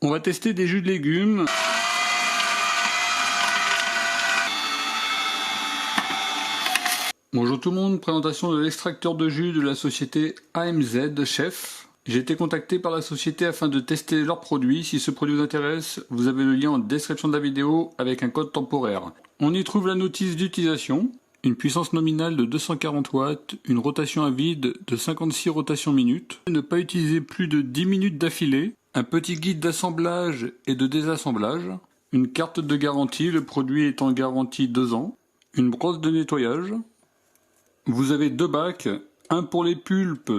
On va tester des jus de légumes. Bonjour tout le monde, présentation de l'extracteur de jus de la société AMZ Chef. J'ai été contacté par la société afin de tester leurs produits. Si ce produit vous intéresse, vous avez le lien en description de la vidéo avec un code temporaire. On y trouve la notice d'utilisation, une puissance nominale de 240 watts, une rotation à vide de 56 rotations minutes, ne pas utiliser plus de 10 minutes d'affilée, un petit guide d'assemblage et de désassemblage, une carte de garantie, le produit est en garantie 2 ans, une brosse de nettoyage. Vous avez 2 bacs, un pour les pulpes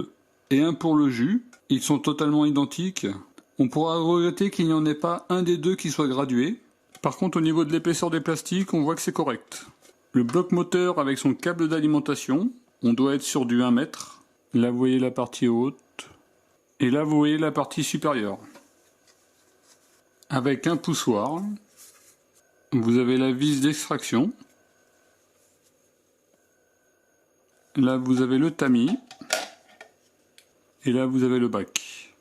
et un pour le jus. Ils sont totalement identiques. On pourra regretter qu'il n'y en ait pas un des deux qui soit gradué. Par contre, au niveau de l'épaisseur des plastiques, on voit que c'est correct. Le bloc moteur avec son câble d'alimentation, on doit être sur du 1 mètre. Là, vous voyez la partie haute. Et là, vous voyez la partie supérieure. Avec un poussoir. Vous avez la vis d'extraction. Là, vous avez le tamis. Et là, vous avez le bac.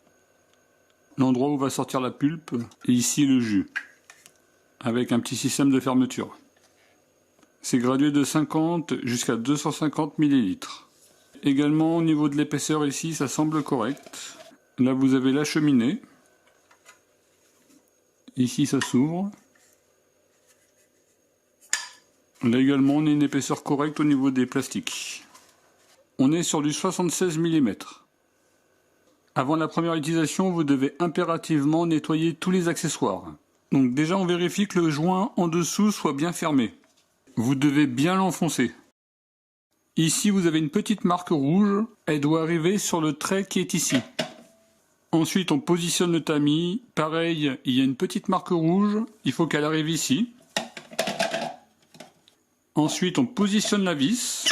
L'endroit où va sortir la pulpe. Et ici, le jus. Avec un petit système de fermeture. C'est gradué de 50 jusqu'à 250 ml. Également, au niveau de l'épaisseur ici, ça semble correct. Là, vous avez la cheminée. Ici, ça s'ouvre. Là également, on a une épaisseur correcte au niveau des plastiques. On est sur du 76 mm. Avant la première utilisation, vous devez impérativement nettoyer tous les accessoires. Donc déjà, on vérifie que le joint en dessous soit bien fermé. Vous devez bien l'enfoncer. Ici, vous avez une petite marque rouge. Elle doit arriver sur le trait qui est ici. Ensuite, on positionne le tamis. Pareil, il y a une petite marque rouge. Il faut qu'elle arrive ici. Ensuite, on positionne la vis.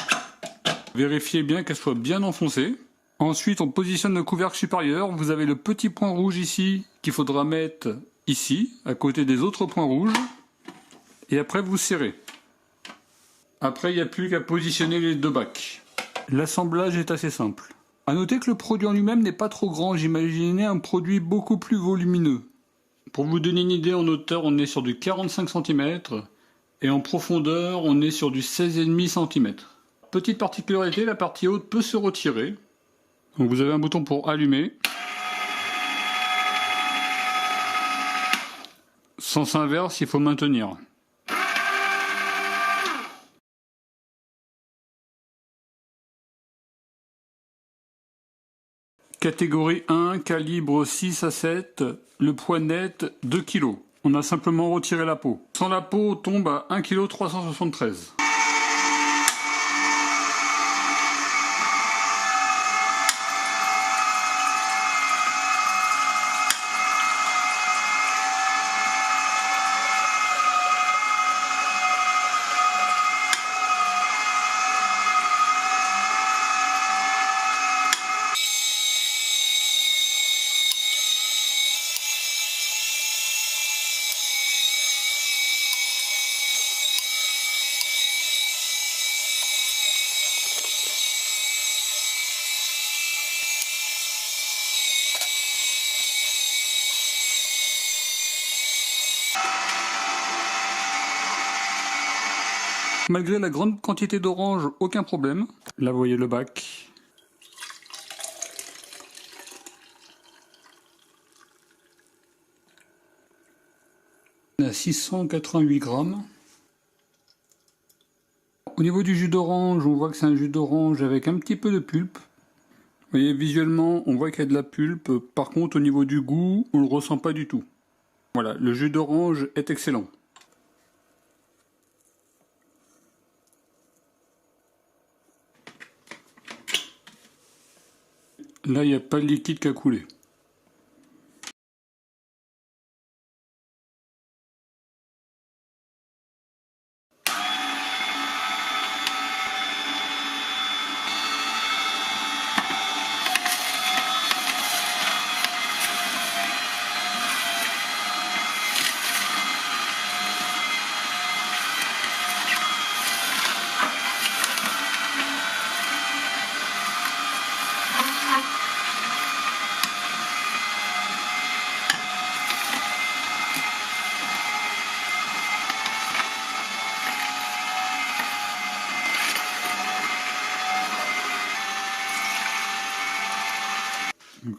Vérifiez bien qu'elle soit bien enfoncée. Ensuite, on positionne le couvercle supérieur. Vous avez le petit point rouge ici qu'il faudra mettre ici, à côté des autres points rouges. Et après, vous serrez. Après, il n'y a plus qu'à positionner les 2 bacs. L'assemblage est assez simple. A noter que le produit en lui-même n'est pas trop grand. J'imaginais un produit beaucoup plus volumineux. Pour vous donner une idée, en hauteur, on est sur du 45 cm. Et en profondeur, on est sur du 16,5 cm. Petite particularité, la partie haute peut se retirer. Donc vous avez un bouton pour allumer. Sens inverse, il faut maintenir. Catégorie 1, calibre 6 à 7, le poids net 2 kg. On a simplement retiré la peau. Sans la peau, on tombe à 1 kg 373. Malgré la grande quantité d'orange, aucun problème. Là, vous voyez le bac. On a 688 grammes. Au niveau du jus d'orange, on voit que c'est un jus d'orange avec un petit peu de pulpe. Vous voyez, visuellement, on voit qu'il y a de la pulpe. Par contre, au niveau du goût, on ne le ressent pas du tout. Voilà, le jus d'orange est excellent. Là, il n'y a pas de liquide qui a coulé.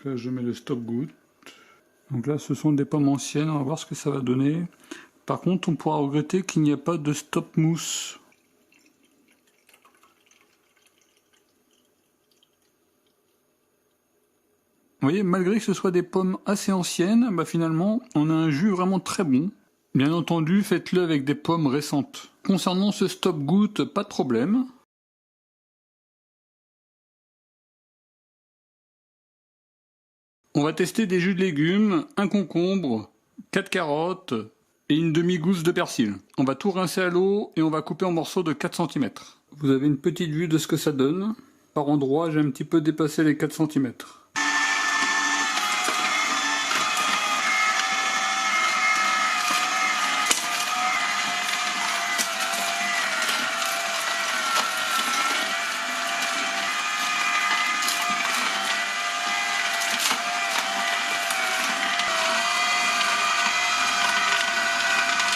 Donc là je mets le stop goutte. Donc là ce sont des pommes anciennes, on va voir ce que ça va donner. Par contre on pourra regretter qu'il n'y a pas de stop mousse. Vous voyez, malgré que ce soit des pommes assez anciennes, bah finalement on a un jus vraiment très bon. Bien entendu, faites-le avec des pommes récentes. Concernant ce stop goutte, pas de problème. On va tester des jus de légumes, un concombre, 4 carottes et une demi-gousse de persil. On va tout rincer à l'eau et on va couper en morceaux de 4 cm. Vous avez une petite vue de ce que ça donne. Par endroits, j'ai un petit peu dépassé les 4 cm.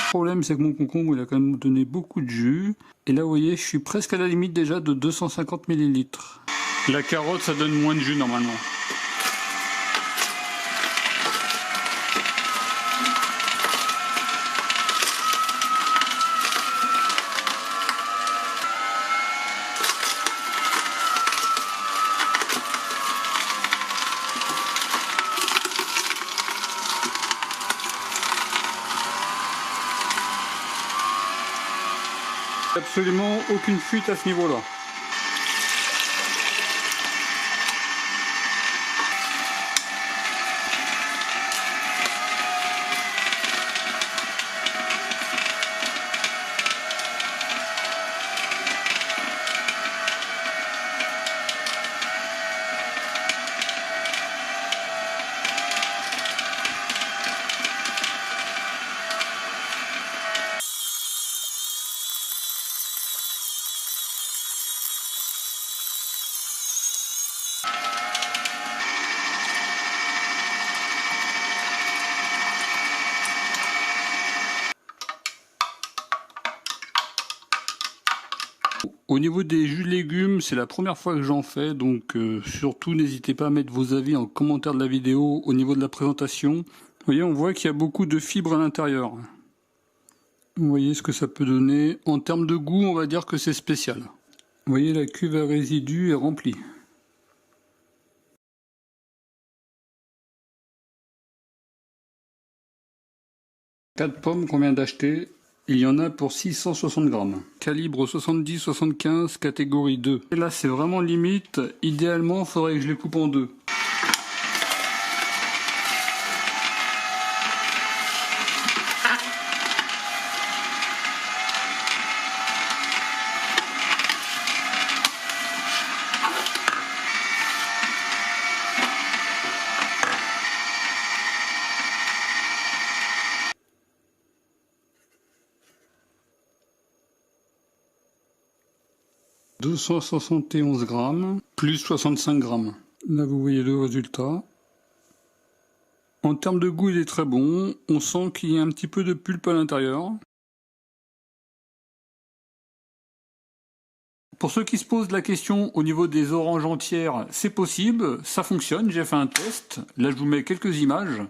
Le problème c'est que mon concombre il a quand même donné beaucoup de jus et là vous voyez je suis presque à la limite déjà de 250 ml. La carotte ça donne moins de jus normalement. Absolument aucune fuite à ce niveau-là. Au niveau des jus de légumes, c'est la première fois que j'en fais, donc surtout n'hésitez pas à mettre vos avis en commentaire de la vidéo au niveau de la présentation. Vous voyez, on voit qu'il y a beaucoup de fibres à l'intérieur. Vous voyez ce que ça peut donner. En termes de goût, on va dire que c'est spécial. Vous voyez, la cuve à résidus est remplie. Quatre pommes qu'on vient d'acheter. Il y en a pour 660 grammes. Calibre 70-75, catégorie 2. Et là, c'est vraiment limite. Idéalement, il faudrait que je les coupe en deux. « 271 grammes, plus 65 grammes. » Là, vous voyez le résultat. En termes de goût, il est très bon. On sent qu'il y a un petit peu de pulpe à l'intérieur. Pour ceux qui se posent la question au niveau des oranges entières, c'est possible, ça fonctionne, j'ai fait un test. Là, je vous mets quelques images.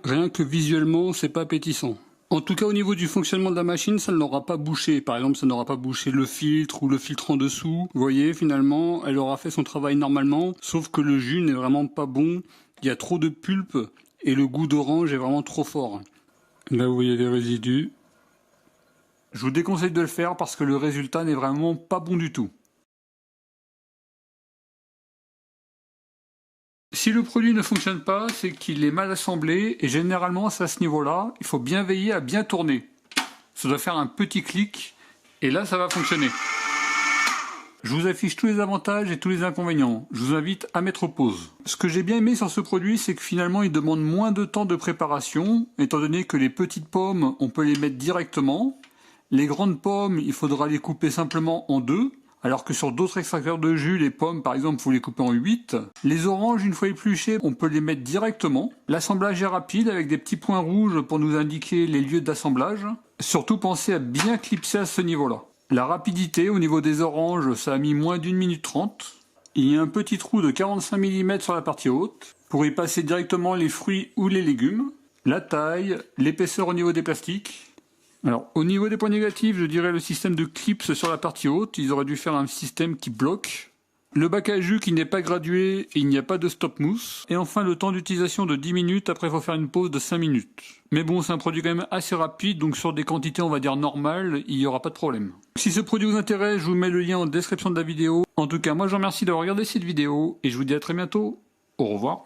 Rien que visuellement, c'est pas appétissant. En tout cas, au niveau du fonctionnement de la machine, ça ne l'aura pas bouché. Par exemple, ça n'aura pas bouché le filtre ou le filtre en dessous. Vous voyez, finalement, elle aura fait son travail normalement, sauf que le jus n'est vraiment pas bon. Il y a trop de pulpe et le goût d'orange est vraiment trop fort. Là, vous voyez les résidus. Je vous déconseille de le faire parce que le résultat n'est vraiment pas bon du tout. Si le produit ne fonctionne pas, c'est qu'il est mal assemblé et généralement c'est à ce niveau-là, il faut bien veiller à bien tourner. Ça doit faire un petit clic et là ça va fonctionner. Je vous affiche tous les avantages et tous les inconvénients. Je vous invite à mettre pause. Ce que j'ai bien aimé sur ce produit, c'est que finalement il demande moins de temps de préparation, étant donné que les petites pommes, on peut les mettre directement. Les grandes pommes, il faudra les couper simplement en deux. Alors que sur d'autres extracteurs de jus, les pommes par exemple, vous les coupez en 8. Les oranges, une fois épluchées, on peut les mettre directement. L'assemblage est rapide avec des petits points rouges pour nous indiquer les lieux d'assemblage. Surtout pensez à bien clipser à ce niveau-là. La rapidité au niveau des oranges, ça a mis moins d'1 minute 30. Il y a un petit trou de 45 mm sur la partie haute pour y passer directement les fruits ou les légumes. La taille, l'épaisseur au niveau des plastiques. Alors, au niveau des points négatifs, je dirais le système de clips sur la partie haute. Ils auraient dû faire un système qui bloque. Le bac à jus qui n'est pas gradué et il n'y a pas de stop mousse. Et enfin, le temps d'utilisation de 10 minutes. Après, il faut faire une pause de 5 minutes. Mais bon, c'est un produit quand même assez rapide. Donc, sur des quantités, on va dire normales, il n'y aura pas de problème. Si ce produit vous intéresse, je vous mets le lien en description de la vidéo. En tout cas, moi, je vous remercie d'avoir regardé cette vidéo. Et je vous dis à très bientôt. Au revoir.